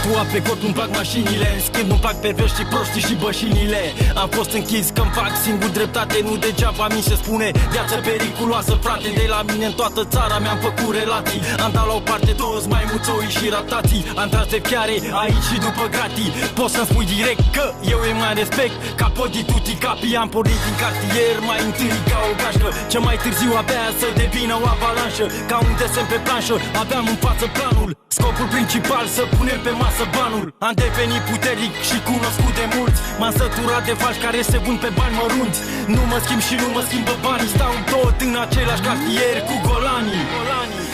Tatuat pe corp îmi plac mașinile, în schimb îmi plac perverși și proștii și bășinile. Am fost închis când fac singur dreptate, nu degeaba mi se spune viață periculoasă, frate. De la mine în toată țara mi-am făcut relații, am dat la o parte toți maimuțoi și ratații. Am tras de fiare aici și după gratii. Poți să-mi spui direct că eu îi mai respect ca podi tutti capi. Am pornit din cartier mai întâi ca o gașcă, ce mai târziu abia să devină o avalanșă. Ca un desen pe planșă, aveam în față planul, scopul principal să punem pe masă banul. Am devenit puternic și cunoscut de mulți, m-am săturat de falși care se vând pe bani mărunți. Nu mă schimb și nu mă schimbă banii, stau tot în același cartier cu golanii.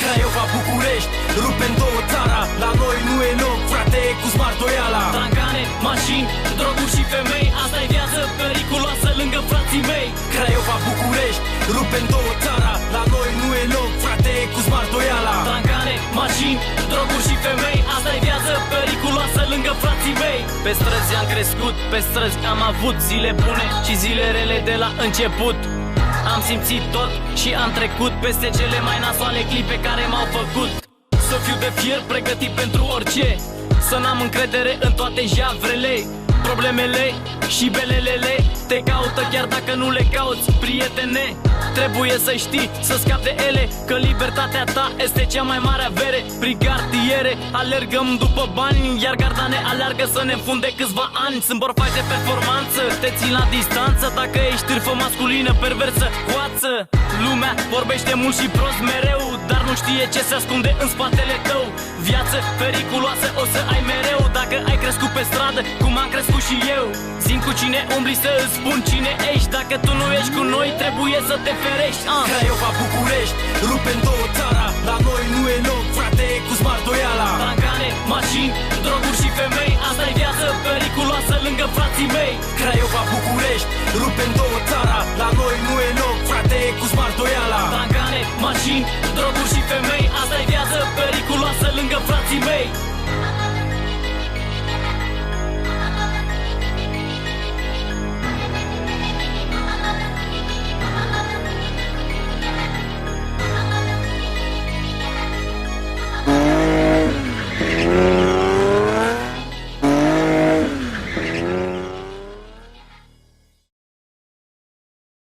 Craiova, București, rupem două țara, la noi nu e loc, frate, cu smart doiala. Tangane, mașini, droguri și femei, asta-i viață periculoasă lângă frații mei. Craiova, București, rupem două țara, la noi nu e loc, frate, cu smart doiala. Tangane, mașini, droguri și femei, asta-i viață periculoasă lângă frații mei. Pe străzi am crescut, pe străzi am avut zile bune și zile rele de la început. Am simțit tot și am trecut peste cele mai nasoale clipe care m-au făcut să fiu de fier, pregătit pentru orice, să n-am încredere în toate javrele. Problemele și belelele te caută chiar dacă nu le cauți, prietene. Trebuie să știi să scapi de ele, că libertatea ta este cea mai mare avere. Prin cartiere alergăm după bani, iar garda ne aleargă să ne funde câțiva ani. Sunt borfași de performanță, te țin la distanță dacă ești târfă masculină, perversă, hoață. Lumea vorbește mult și prost mereu, dar nu știe ce se ascunde în spatele tău. Viață periculoasă o să ai mereu dacă ai crescut pe stradă cum am crescut și eu. Zi-mi cu cine umbli să îți spun cine ești, dacă tu nu ești cu noi trebuie să te ferești. Craiova, București, rupem două țara, la noi nu e loc, frate, cu smart doiala. Tangane, mașini, droguri și femei, asta-i viață periculoasă lângă frații mei. Craiova, București, rupem două țara, la noi nu e loc, frate, cu smart doiala. Tangane, mașini,